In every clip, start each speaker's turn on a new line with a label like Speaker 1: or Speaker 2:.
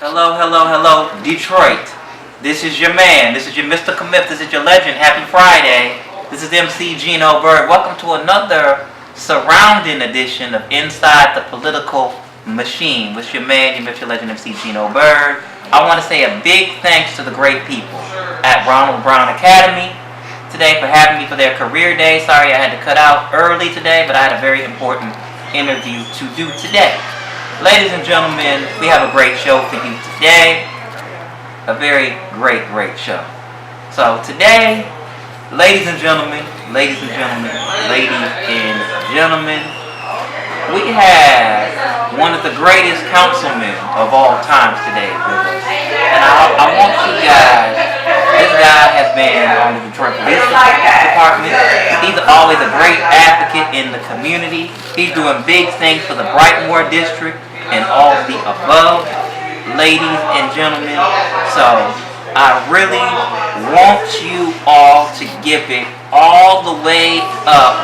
Speaker 1: Hello, hello, hello, Detroit. This is your man. This is your Mr. Commit. This is your legend. Happy Friday. This is MC Gino Byrd. Welcome to another surrounding edition of Inside the Political Machine with your man, your legend, MC Gino Byrd. I want to say a big thanks to the great people at Ronald Brown Academy today for having me for their career day. Sorry I had to cut out early today, but I had a very important interview to do today. Ladies and gentlemen, we have a great show for you today. A very great show. So today, ladies and gentlemen, we have one of the greatest councilmen of all times today with us. And I want you guys, this guy has been on the Detroit Police Department. He's always a great advocate in the community. He's doing big things for the Brightmoor District and all of the above, ladies and gentlemen. So I really want you all to give it all the way up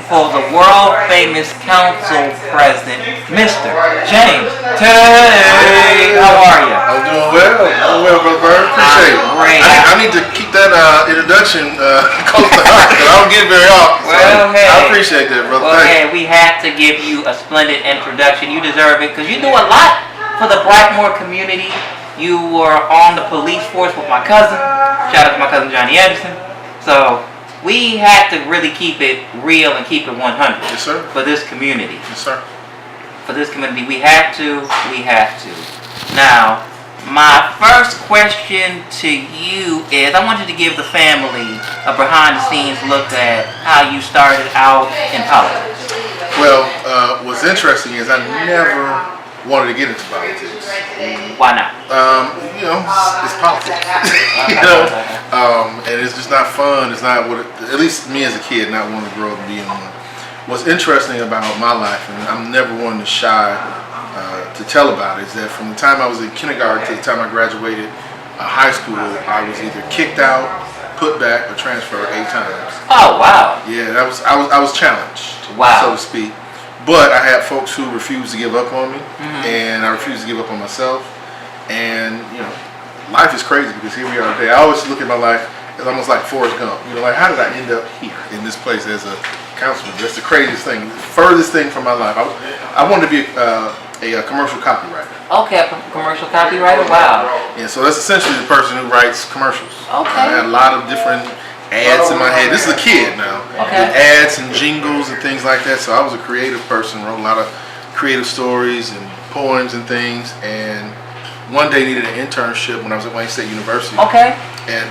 Speaker 1: for the world famous council president, Mr. James Tate. How are you?
Speaker 2: I'm doing well. Brother Byrd. Appreciate it.
Speaker 1: Great.
Speaker 2: I need to keep that introduction close to heart because I don't get it very often.
Speaker 1: Well, hey.
Speaker 2: I appreciate that, brother.
Speaker 1: Well, hey, we had to give you a splendid introduction. You deserve it because you do a lot for the Brightmoor community. You were on the police force with my cousin. Shout out to my cousin Johnny Edison. So we had to really keep it real and keep it 100.
Speaker 2: Yes, sir.
Speaker 1: For this community.
Speaker 2: Yes, sir.
Speaker 1: For this community, we have to. Now, my first question to you is, I want you to give the family a behind-the-scenes look at how you started out in politics.
Speaker 2: Well, what's interesting is I never wanted to get into politics.
Speaker 1: Why not?
Speaker 2: It's politics. And it's just not fun. It's not what, at least me as a kid, not wanting to grow up and be in one. What's interesting about my life, and I'm never one to shy to tell about it, is that from the time I was in kindergarten to the time I graduated high school, I was either kicked out, put back, or transferred 8 times.
Speaker 1: Oh wow!
Speaker 2: Yeah, I was challenged,
Speaker 1: wow,
Speaker 2: so to speak. But I had folks who refused to give up on me, and I refused to give up on myself. And life is crazy because here we are today. I always look at my life as almost like Forrest Gump. Like how did I end up here in this place as a councilman? That's the craziest thing, the furthest thing from my life. I wanted to be a commercial copywriter.
Speaker 1: Okay, a commercial copywriter. Wow.
Speaker 2: Yeah, so that's essentially the person who writes commercials.
Speaker 1: Okay.
Speaker 2: I had a lot of different ads in my head. This is a kid now.
Speaker 1: Okay.
Speaker 2: Ads and jingles and things like that. So I was a creative person, wrote a lot of creative stories and poems and things. And one day needed an internship when I was at Wayne State University.
Speaker 1: Okay.
Speaker 2: And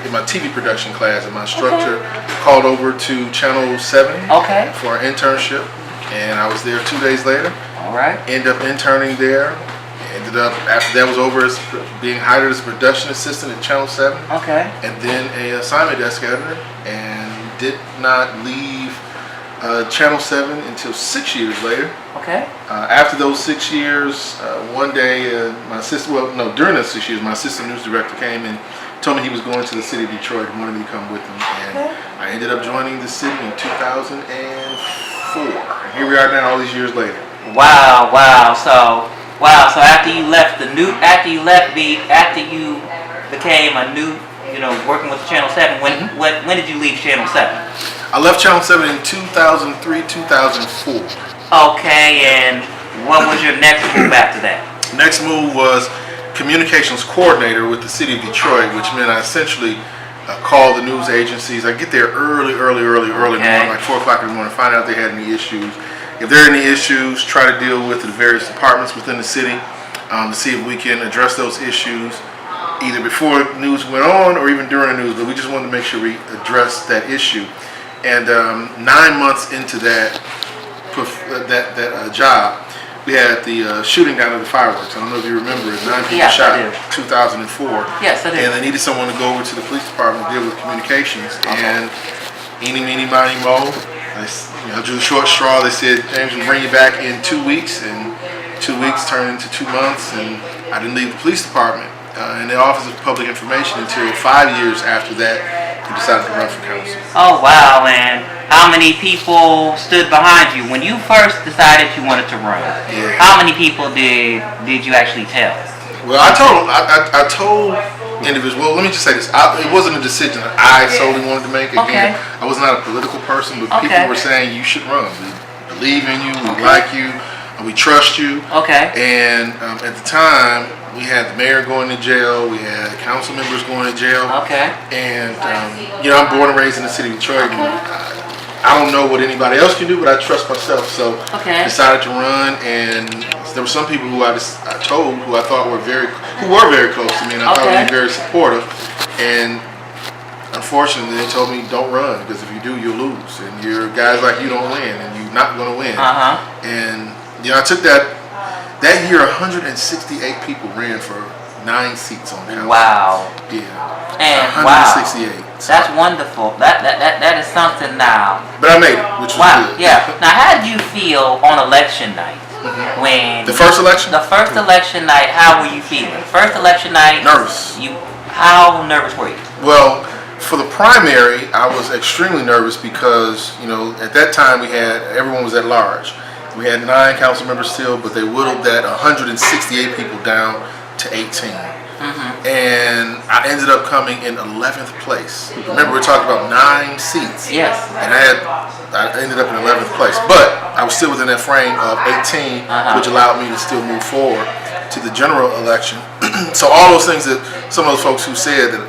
Speaker 2: in my TV production class, and my instructor called over to Channel 7 for an internship. And I was there 2 days later.
Speaker 1: All right.
Speaker 2: Ended up interning there. Ended up, after that was over, as being hired as a production assistant at Channel 7.
Speaker 1: Okay.
Speaker 2: And then an assignment desk editor, and did not leave Channel 7 until 6 years later.
Speaker 1: Okay.
Speaker 2: After those 6 years, one day, during those 6 years, my assistant news director came and told me he was going to the city of Detroit and wanted me to come with him. And I ended up joining the city in 2004. And here we are now, all these years later.
Speaker 1: Wow. So after you became a new, working with Channel 7, when did you leave Channel 7?
Speaker 2: I left Channel 7 in 2003, 2004.
Speaker 1: Okay, and what was your next move after that?
Speaker 2: Next move was communications coordinator with the city of Detroit, which meant I essentially called the news agencies. I get there early morning, like 4 o'clock in the morning, find out if they had any issues. If there are any issues, try to deal with the various departments within the city to see if we can address those issues either before news went on or even during the news. But we just wanted to make sure we addressed that issue. And 9 months into that job, we had the shooting down of the fireworks. I don't know if you remember it. 9 people shot in 2004.
Speaker 1: Yes, I do.
Speaker 2: And they needed someone to go over to the police department to deal with communications. And eeny, meeny, miny, moe. I drew the short straw. They said, James, we'll bring you back in 2 weeks. And 2 weeks turned into 2 months. And I didn't leave the police department in the Office of Public Information until 5 years after that. He decided to run for council.
Speaker 1: Oh, wow, man. How many people stood behind you when you first decided you wanted to run?
Speaker 2: Yeah.
Speaker 1: How many people did you actually tell?
Speaker 2: Well, I told individuals. Well, let me just say this: it wasn't a decision that I solely wanted to make. Again, I was not a political person, but people were saying you should run. We believe in you. We like you. We trust you.
Speaker 1: Okay.
Speaker 2: And at the time, we had the mayor going to jail. We had council members going to jail.
Speaker 1: Okay.
Speaker 2: And I'm born and raised in the city of Detroit. And I don't know what anybody else can do, but I trust myself. So I decided to run, and there were some people who I told who I thought were very close to me, and I thought would be very supportive. And unfortunately, they told me don't run because if you do, you'll lose, and your guys like you don't win, and you're not going to win. And I took that year. 168 people ran for 9 seats on council.
Speaker 1: Wow.
Speaker 2: Yeah.
Speaker 1: And
Speaker 2: 168. So.
Speaker 1: That's wonderful. That is something now.
Speaker 2: But I made it, which was good.
Speaker 1: Yeah. Now, how did you feel on election night? When
Speaker 2: the first election?
Speaker 1: The first election night, how were you feeling? First election night?
Speaker 2: Nervous.
Speaker 1: How nervous were you?
Speaker 2: Well, for the primary, I was extremely nervous because, at that time everyone was at large. We had 9 council members still, but they whittled that 168 people down to 18. And I ended up coming in 11th place. Remember, we're talking about 9 seats.
Speaker 1: Yes.
Speaker 2: And I ended up in 11th place. But I was still within that frame of 18, which allowed me to still move forward to the general election. So all those things that some of those folks who said that,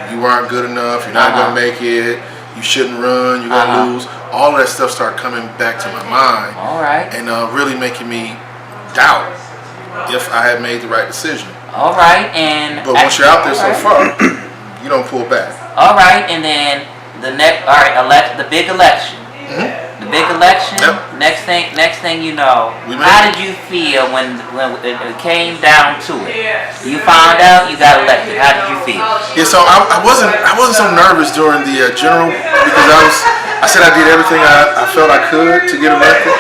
Speaker 2: you weren't good enough, you're not going to make it, you shouldn't run, you're going to lose, all of that stuff started coming back to my mind.
Speaker 1: All right.
Speaker 2: And really making me doubt if I had made the right decision.
Speaker 1: All right,
Speaker 2: but once you're out there so far, you don't pull back.
Speaker 1: All right, and then the big election. The big election.
Speaker 2: Yep.
Speaker 1: Next thing you know, how did you feel when it came down to it? You found out you got elected. How did you feel?
Speaker 2: Yeah, so I wasn't so nervous during the general because I said I did everything I felt I could to get elected.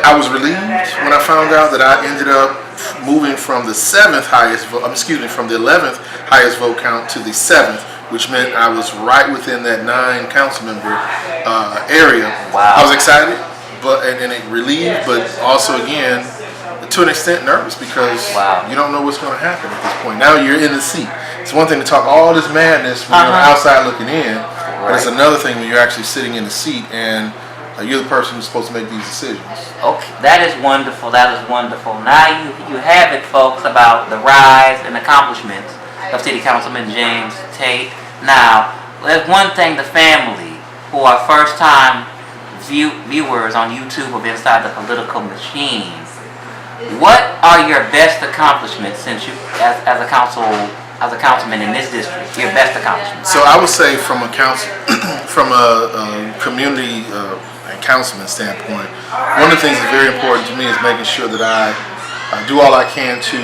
Speaker 2: I was relieved when I found out that I ended up moving from the 7th highest vote, from the 11th highest vote count to the 7th, which meant I was right within that 9 council member area.
Speaker 1: Wow.
Speaker 2: I was excited, and relieved, but also again, to an extent nervous because you don't know what's going to happen at this point. Now you're in the seat. It's one thing to talk all this madness when you're outside looking in, but it's another thing when you're actually sitting in the seat and you're the person who's supposed to make these decisions. Okay,
Speaker 1: that is wonderful. That is wonderful. Now you have it, folks, about the rise and accomplishments of City Councilman James Tate. Now, there's one thing the family, who are first-time viewers on YouTube of Inside the Political Machine, what are your best accomplishments since you, as a councilman in this district? Your best accomplishments?
Speaker 2: So I would say from a community and councilman standpoint, one of the things that's very important to me is making sure that I do all I can to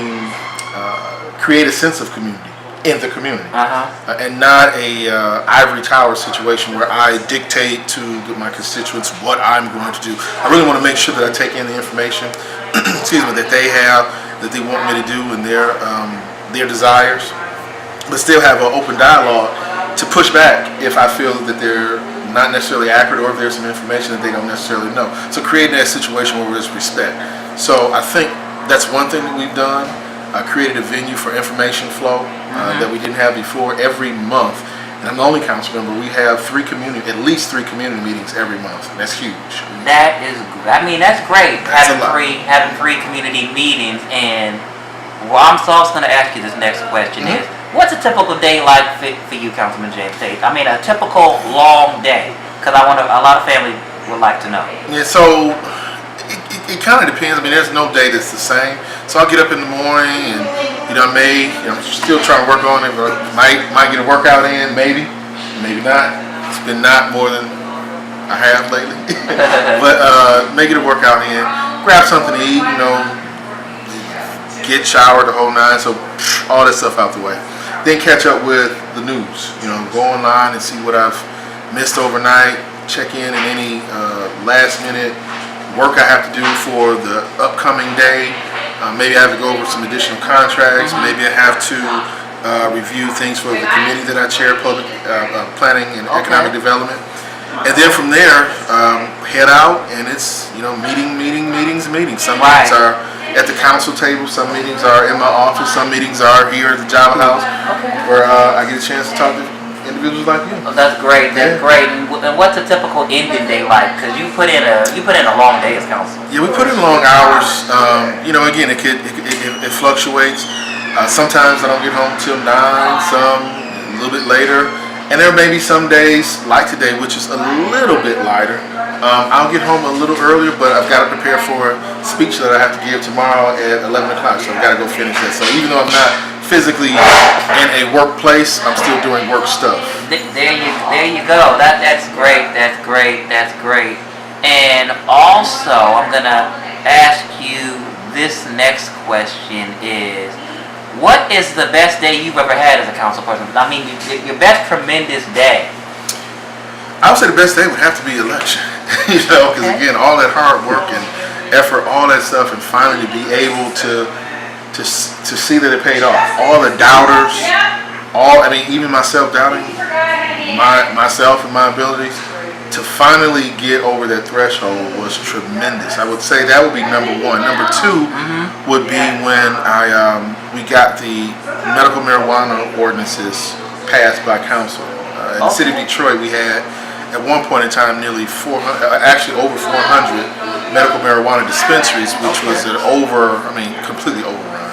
Speaker 2: create a sense of community in the community, and not a ivory tower situation where I dictate to my constituents what I'm going to do. I really want to make sure that I take in the information, that they have, that they want me to do, and their desires, but still have an open dialogue to push back if I feel that they're not necessarily accurate or if there's some information that they don't necessarily know. So creating that situation where there's respect. So I think that's one thing that we've done. Created a venue for information flow that we didn't have before every month. And I'm the only council member. We have at least three community meetings every month. And that's huge.
Speaker 1: That's great.
Speaker 2: That's
Speaker 1: having three community meetings. And I'm also going to ask you this next question is, what's a typical day like for you, Councilman James Tate? I mean, a typical long day, because a lot of family would like to know. Yeah,
Speaker 2: so it kind of depends. I mean, there's no day that's the same. So I'll get up in the morning and, I'm still trying to work on it, but might get a workout in, maybe not. It's been not more than I have lately. But may get a workout in, grab something to eat, get showered, the whole nine, so all that stuff out the way. Then catch up with the news, go online and see what I've missed overnight, check in any last minute work I have to do for the upcoming day. Maybe I have to go over some additional contracts. Maybe I have to review things for the committee that I chair, public planning and economic development. And then from there, head out, and it's meetings. Some meetings are at the council table. Some meetings are in my office. Some meetings are here at the Java House, where I get a chance to talk to individuals like you.
Speaker 1: Oh, that's great. That's great. And what's a typical ending day like? Because you put in a long day as council.
Speaker 2: Yeah, we put in long hours. Again, it fluctuates. Sometimes I don't get home till 9. Some a little bit later. And there may be some days, like today, which is a little bit lighter. I'll get home a little earlier, but I've got to prepare for a speech that I have to give tomorrow at 11 o'clock, so I've got to go finish that. So even though I'm not physically in a workplace, I'm still doing work stuff.
Speaker 1: There you go. That's great. That's great. And also, I'm going to ask you this next question is, what is the best day you've ever had as a council person? I mean, your best tremendous day.
Speaker 2: I would say the best day would have to be election. Because again, all that hard work and effort, all that stuff, and finally to be able to see that it paid off. All the doubters, even myself doubting myself and my abilities, to finally get over that threshold was tremendous. I would say that would be number one. Number two would be when we got the medical marijuana ordinances passed by council. In the city of Detroit, we had at one point in time nearly over 400 medical marijuana dispensaries, which was completely overrun.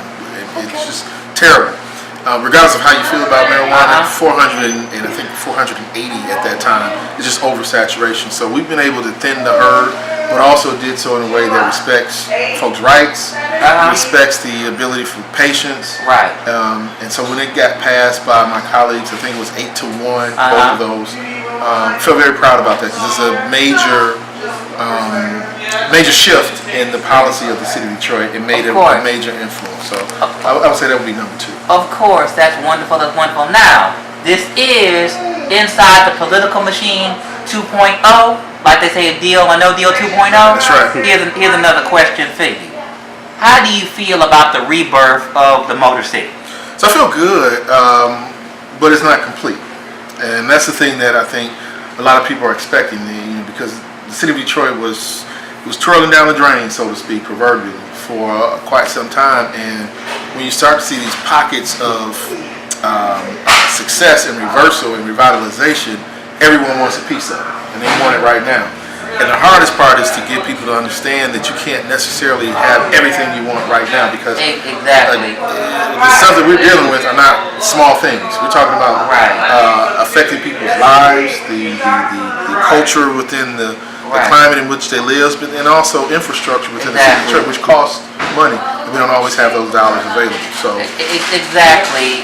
Speaker 2: It's just terrible. Regardless of how you feel about marijuana, 400 and I think 480 at that time is just oversaturation. So we've been able to thin the herd, but also did so in a way that respects folks' rights, respects the ability for patients.
Speaker 1: Right.
Speaker 2: And so when it got passed by my colleagues, I think it was 8-1, both of those. I feel very proud about that because it's a major shift in the policy of the city of Detroit. It made a major influence. So I would say that would be number two.
Speaker 1: Of course, that's wonderful. Now, this is inside the political machine 2.0. Like they say, a no deal 2.0.
Speaker 2: That's right.
Speaker 1: Here's another question for you. How do you feel about the rebirth of the Motor City?
Speaker 2: So I feel good, but it's not complete. And that's the thing that I think a lot of people are expecting, because the city of Detroit was twirling down the drain, so to speak, proverbially, for quite some time. And when you start to see these pockets of success and reversal and revitalization, everyone wants a piece of it, and they want it right now. And the hardest part is to get people to understand that you can't necessarily have everything you want right now, because the stuff that we're dealing with are not small things. We're talking about affecting people's lives, the culture within the climate in which they live, and also infrastructure within the city of Detroit, which costs money, and we don't always have those dollars available. So
Speaker 1: exactly,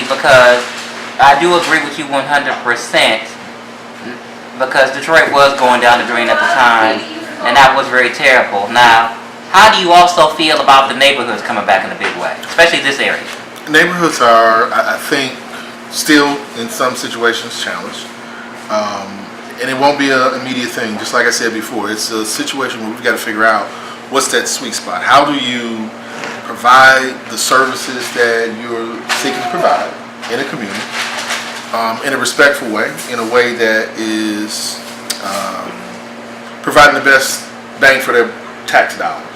Speaker 1: because I do agree with you 100%. Because Detroit was going down the drain at the time, and that was very terrible. Now, how do you also feel about the neighborhoods coming back in a big way, especially this area?
Speaker 2: Neighborhoods are, I think, still in some situations challenged, and it won't be an immediate thing. Just like I said before, it's a situation where we've got to figure out what's that sweet spot. How do you provide the services that you're seeking to provide in a community? In a respectful way, in a way that is providing the best bang for their tax dollars,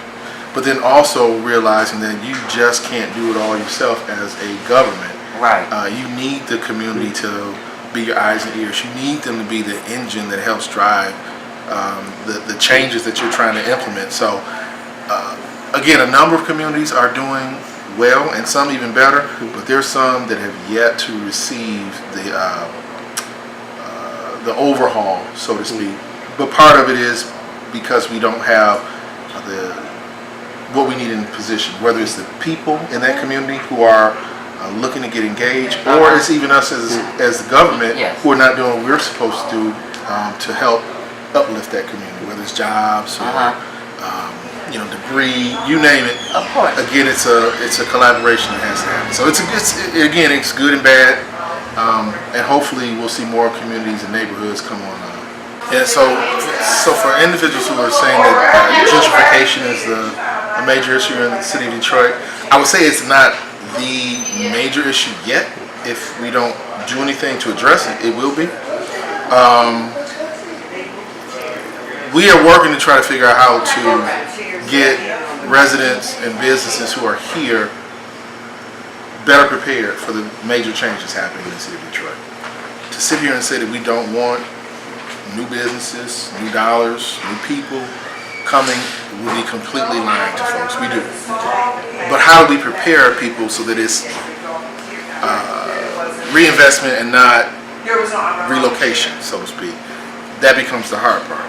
Speaker 2: but then also realizing that you just can't do it all yourself as a government.
Speaker 1: Right.
Speaker 2: You need the community to be your eyes and ears. You need them to be the engine that helps drive the changes that you're trying to implement. So again, a number of communities are doing well, and some even better, but there's some that have yet to receive the overhaul, so to speak. But part of it is because we don't have what we need in position, whether it's the people in that community who are looking to get engaged, or it's even us as the government who are not doing what we're supposed to do to help uplift that community, whether it's jobs or degree, you name it.
Speaker 1: Of course.
Speaker 2: Again, it's a collaboration that has to happen. So it's good and bad, and hopefully we'll see more communities and neighborhoods come online. And so for individuals who are saying that gentrification is a major issue in the city of Detroit, I would say it's not the major issue yet. If we don't do anything to address it, it will be. We are working to try to figure out how to get residents and businesses who are here better prepared for the major changes happening in the city of Detroit. To sit here and say that we don't want new businesses, new dollars, new people coming would be completely lying to folks. We do. But how do we prepare people so that it's reinvestment and not relocation, so to speak? That becomes the hard part.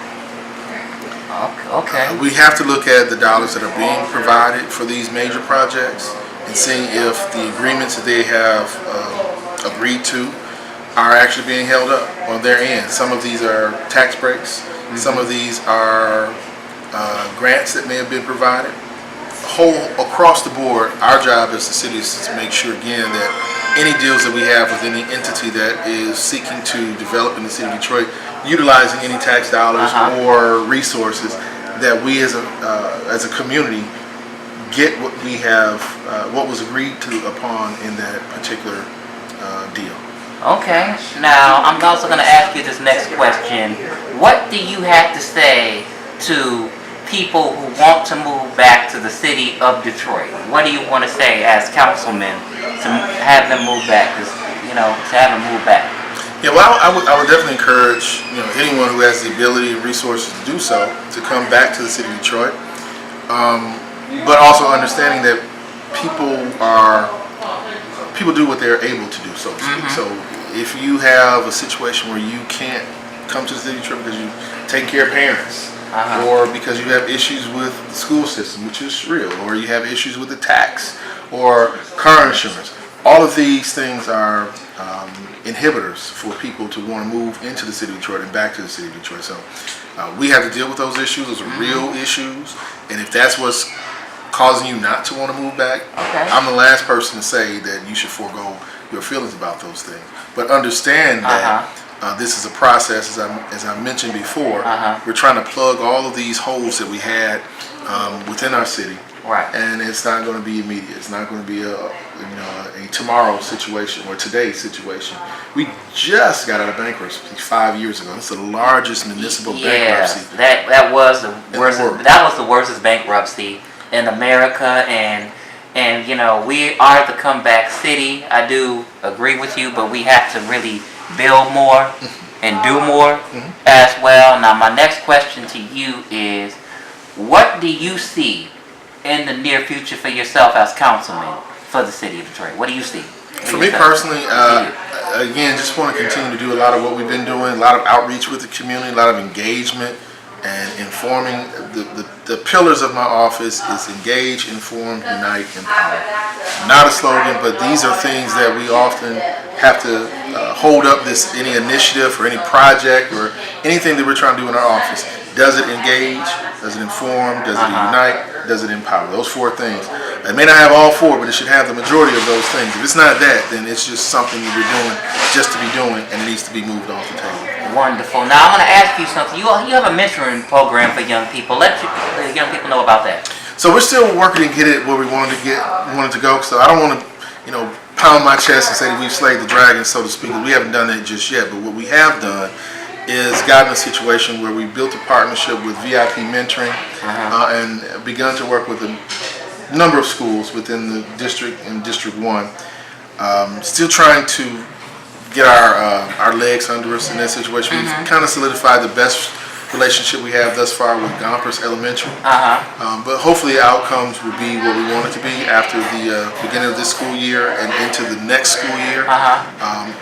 Speaker 1: Okay.
Speaker 2: We have to look at the dollars that are being provided for these major projects and seeing if the agreements that they have agreed to are actually being held up on their end. Some of these are tax breaks. Some of these are grants that may have been provided. Across the board, our job as the city is to make sure again that any deals that we have with any entity that is seeking to develop in the city of Detroit, utilizing any tax dollars or resources, that we as a community get what we have, what was agreed to upon in that particular deal.
Speaker 1: Okay, now I'm also going to ask you this next question. What do you have to say to people who want to move back to the city of Detroit? What do you want to say as councilman to have them move back? To have them move back.
Speaker 2: Yeah, well, I would definitely encourage anyone who has the ability and resources to do so to come back to the city of Detroit, but also understanding that people do what they're able to do, so to speak. So if you have a situation where you can't come to the city of Detroit because you're taking care of parents, or because you have issues with the school system, which is real, or you have issues with the tax or car insurance, all of these things are inhibitors for people to want to move into the city of Detroit and back to the city of Detroit. So we have to deal with those issues. Those are real issues, and if that's what's causing you not to want to move back, I'm the last person to say that you should forego your feelings about those things. But understand that this is a process, as I mentioned before. We're trying to plug all of these holes that we had within our city, and it's not going to be immediate. It's not going to be a tomorrow situation or today's situation. We just got out of bankruptcy 5 years ago. It's the largest municipal bankruptcy.
Speaker 1: That was the worst. That was the worst bankruptcy in America, and we are the comeback city. I do agree with you, but we have to really build more and do more as well. Now, my next question to you is, what do you see in the near future for yourself as councilman for the city of Detroit? What do you see?
Speaker 2: For me personally, again, just want to continue to do a lot of what we've been doing, a lot of outreach with the community, a lot of engagement and informing. The pillars of my office is engage, inform, unite, empower. Not a slogan, but these are things that we often have to hold up any initiative or any project or anything that we're trying to do in our office. Does it engage? Does it inform? Does it unite? Does it empower? Those four things. It may not have all four, but it should have the majority of those things. If it's not that, then it's just something that we're doing just to be doing, and it needs to be moved off the table.
Speaker 1: Wonderful. Now I'm going to ask you something. You have a mentoring program for young people. Let the young people know about that.
Speaker 2: So we're still working to get it where we wanted to go. So I don't want to, pound my chest and say that we've slayed the dragon, so to speak. We haven't done that just yet. But what we have done is gotten a situation where we built a partnership with VIP Mentoring and begun to work with a number of schools within the district and District 1. Still trying to get our legs under us in that situation. We've kind of solidified the best relationship we have thus far with Gompers Elementary. But hopefully the outcomes will be what we want it to be after the beginning of this school year and into the next school year.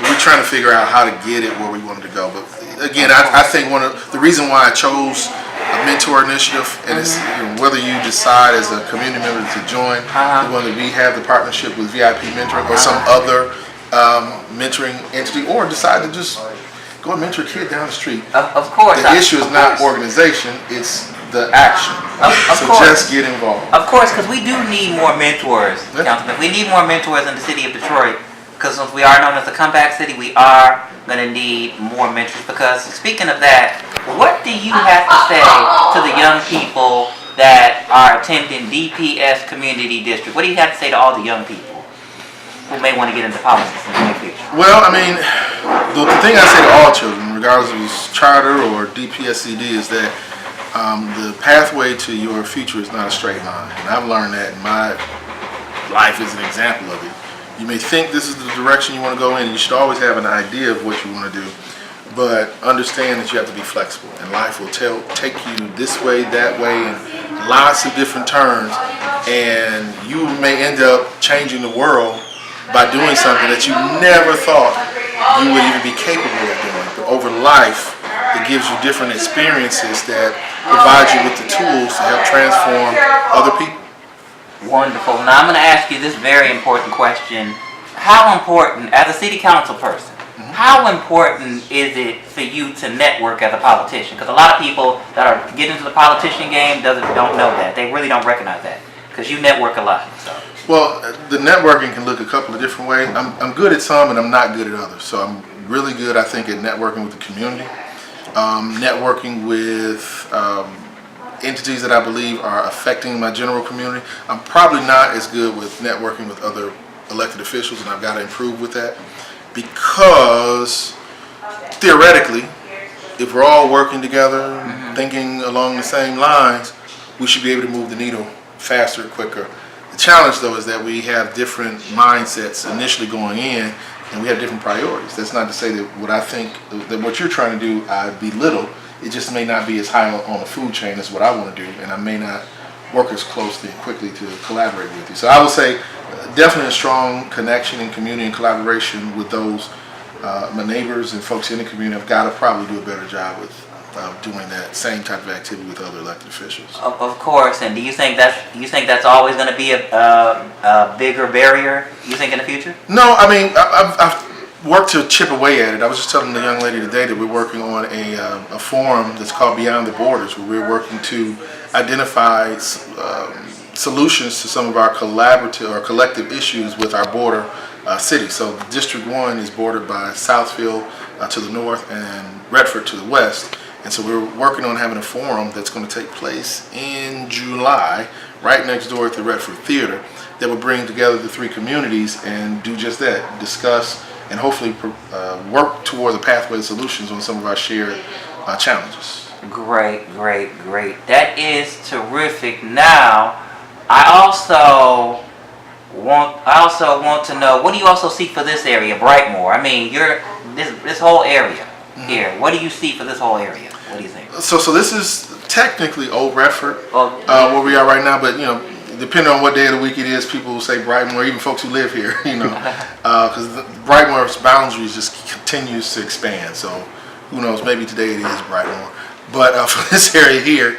Speaker 2: We're trying to figure out how to get it where we wanted to go. But again, I think one of the reason why I chose a mentor initiative, and it's whether you decide as a community member to join, whether we have the partnership with VIP Mentoring or some other mentoring entity, or decide to just go and mentor a kid down the street.
Speaker 1: Of course.
Speaker 2: The issue is not organization, it's the action. So just get involved.
Speaker 1: Of course, because we do need more mentors, Councilman. We need more mentors in the city of Detroit, because since we are known as a comeback city, we are going to need more mentors. Because speaking of that, what do you have to say to the young people that are attending DPS Community District? What do you have to say to all the young people who may want to get into politics in the future?
Speaker 2: Well, I mean, the thing I say to all children, regardless if it's charter or DPSCD, is that the pathway to your future is not a straight line. And I've learned that in my life as an example of it. You may think this is the direction you want to go in, and you should always have an idea of what you want to do, but understand that you have to be flexible, and life will take you this way, that way, and lots of different turns, and you may end up changing the world by doing something that you never thought you would even be capable of doing. But over life, it gives you different experiences that provide you with the tools to help transform other people.
Speaker 1: Wonderful. Now I'm going to ask you this very important question. How important, as a city council person, how important is it for you to network as a politician? Because a lot of people that are getting into the politician game don't know that. They really don't recognize that. Because you network a lot. So.
Speaker 2: Well, the networking can look a couple of different ways. I'm good at some and I'm not good at others. So I'm really good, I think, at networking with the community. Networking with entities that I believe are affecting my general community. I'm probably not as good with networking with other elected officials, and I've got to improve with that, because theoretically, if we're all working together, thinking along the same lines, we should be able to move the needle faster, quicker. The challenge, though, is that we have different mindsets initially going in, and we have different priorities. That's not to say that what I think, that what you're trying to do, I belittle. It just may not be as high on the food chain as what I want to do, and I may not work as closely and quickly to collaborate with you. So I would say definitely a strong connection and community and collaboration with those my neighbors and folks in the community. Have got to probably do a better job with doing that same type of activity with other elected officials.
Speaker 1: Of course. And do you think that's always going to be a bigger barrier? You think in the future?
Speaker 2: No, I mean I've worked to chip away at it. I was just telling the young lady today that we're working on a forum that's called Beyond the Borders, where we're working to identify solutions to some of our collaborative or collective issues with our border cities. So District 1 is bordered by Southfield to the north and Redford to the west. And so we're working on having a forum that's going to take place in July, right next door at the Redford Theater, that will bring together the three communities and do just that, discuss and hopefully work towards a pathway to solutions on some of our shared challenges.
Speaker 1: Great. That is terrific. Now, I also want to know, what do you also see for this area, Brightmoor? I mean, this whole area here. What do you see for this whole area? What do you think?
Speaker 2: So this is technically Old Redford, where we are right now, but depending on what day of the week it is, people will say Brightmoor, even folks who live here, because Brightmoor's boundaries just continues to expand. So who knows, maybe today it is Brightmoor. But for this area here,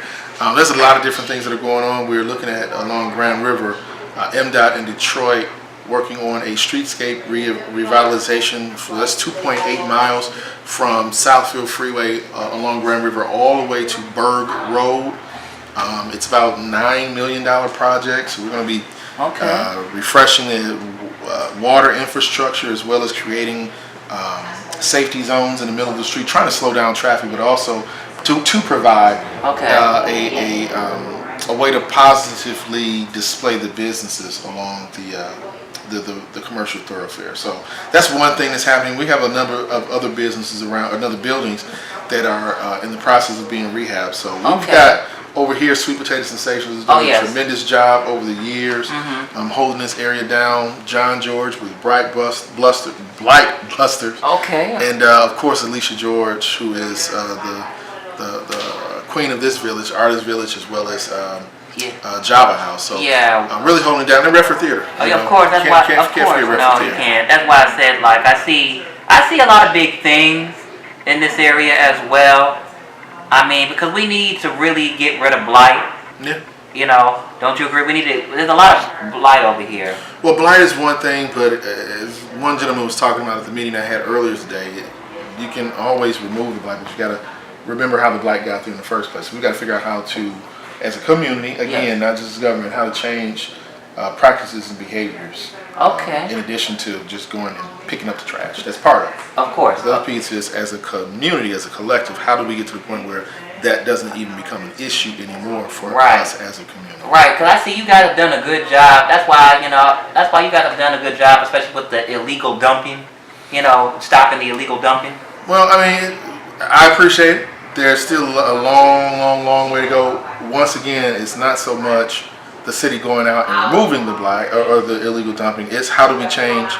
Speaker 2: there's a lot of different things that are going on. We're looking at along Grand River, MDOT in Detroit, working on a streetscape revitalization. That's 2.8 miles from Southfield Freeway along Grand River all the way to Berg Road. It's about $9 million project. So we're going to be refreshing the water infrastructure, as well as creating safety zones in the middle of the street, trying to slow down traffic, but also to provide a way to positively display the businesses along the commercial thoroughfare. So that's one thing that's happening. We have a number of other businesses around, other buildings that are in the process of being rehabbed. So we've got over here, Sweet Potato Sensations is doing a tremendous job over the years, holding this area down. John George with Blight Busters. And of course Alicia George, who is the queen of this village, Artist Village, as well as Java House. So really holding it down. The Redford Theater.
Speaker 1: Of course, that's why. Of course, no, you can't. That's why I said, like, I see a lot of big things in this area as well. I mean, because we need to really get rid of blight. Yeah. Don't you agree? There's a lot of blight over here.
Speaker 2: Well, blight is one thing, but as one gentleman was talking about at the meeting I had earlier today, you can always remove the blight, but you got to remember how the blight got there in the first place. We got to figure out how to, as a community, again, not just as government, how to change practices and behaviors. In addition to just going and picking up the trash. That's part of it.
Speaker 1: Of course.
Speaker 2: The other piece is, as a community, as a collective, how do we get to the point where that doesn't even become an issue anymore for us as a community?
Speaker 1: Right, because I see you guys have done a good job. That's why you guys have done a good job, especially with the illegal dumping. stopping the illegal dumping?
Speaker 2: Well, I mean, I appreciate it. There's still a long way to go. Once again, it's not so much the city going out and removing the blight or the illegal dumping. It's how do we change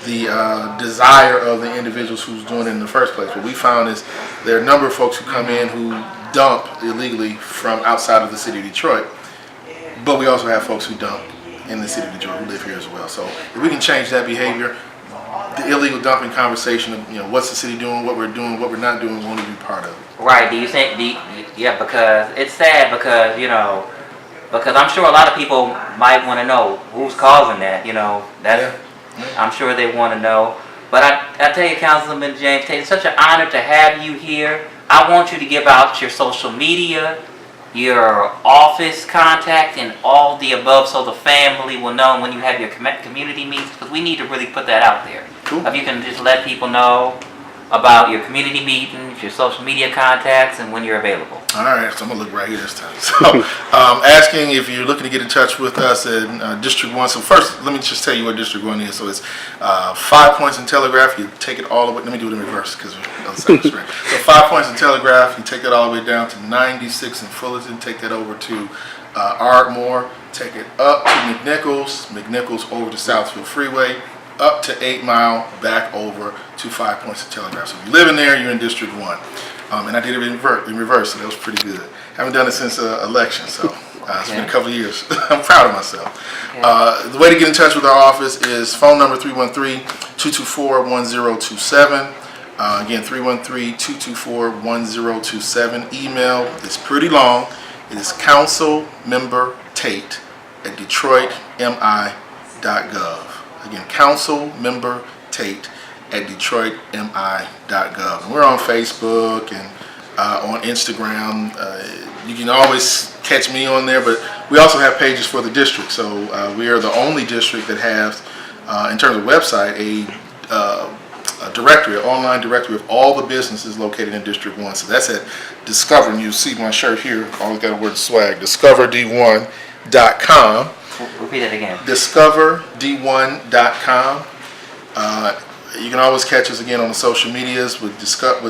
Speaker 2: the desire of the individuals who's doing it in the first place. What we found is there are a number of folks who come in who dump illegally from outside of the city of Detroit, but we also have folks who dump in the city of Detroit who live here as well. So if we can change that behavior, the illegal dumping conversation of what's the city doing, what we're not doing, we want to be part of it.
Speaker 1: Right. Do you think? Yeah, because it's sad because because I'm sure a lot of people might want to know who's causing that. I'm sure they want to know. But I tell you, Councilman James Tate, it's such an honor to have you here. I want you to give out your social media, your office contact, and all the above so the family will know when you have your community meetings, because we need to really put that out there.
Speaker 2: Cool.
Speaker 1: If you can just let people know about your community meetings, your social media contacts, and when you're available.
Speaker 2: All right, so I'm going to look right here this time. So, asking if you're looking to get in touch with us in District 1. So first, let me just tell you what District 1 is. So it's 5 Points and Telegraph. You take it all the way, let me do it in reverse because the other side is right. So 5 Points and Telegraph, you take it all the way down to 96 in Fullerton, take that over to Ardmore, take it up to McNichols over to Southfield Freeway, up to 8 Mile, back over to 5 Points and Telegraph. So if you live in there, you're in District 1. And I did it in reverse, so that was pretty good. Haven't done it since election, so it's been a couple of years. I'm proud of myself. Okay. The way to get in touch with our office is phone number 313-224-1027. Again, 313-224-1027. Email is pretty long. It is councilmembertate@detroitmi.gov. Again, councilmembertate@detroitmi.gov. And we're on Facebook and on Instagram. You can always catch me on there, but we also have pages for the district. So we are the only district that has, in terms of website, a directory, an online directory of all the businesses located in District 1. So that's at Discover, and you see my shirt here, always got a word swag, discoverd1.com.
Speaker 1: Repeat it again.
Speaker 2: discoverd1.com. You can always catch us again on the social medias with District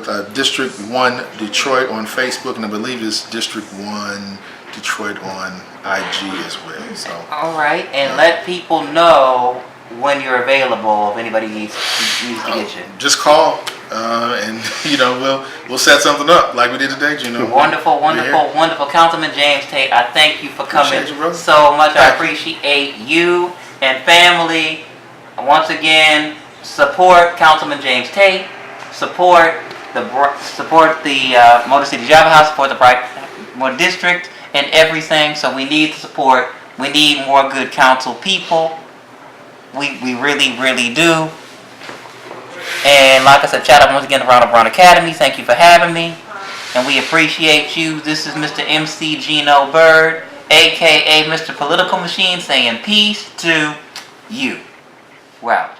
Speaker 2: 1 Detroit on Facebook, and I believe it's District 1 Detroit on IG as well. So.
Speaker 1: All right, and let people know when you're available if anybody needs to get you.
Speaker 2: Just call, and we'll set something up like we did today, Gino.
Speaker 1: Wonderful. Councilman James Tate, I thank you for coming so much. I appreciate you and family. Once again, support Councilman James Tate. Support the Motor City Java House. Support the Brightmoor District and everything. So we need the support. We need more good council people. We really do. And like I said, shout out once again to Ronald Brown Academy. Thank you for having me. And we appreciate you. This is Mr. MC Gino Byrd, a.k.a. Mr. Political Machine, saying peace to you. Wow.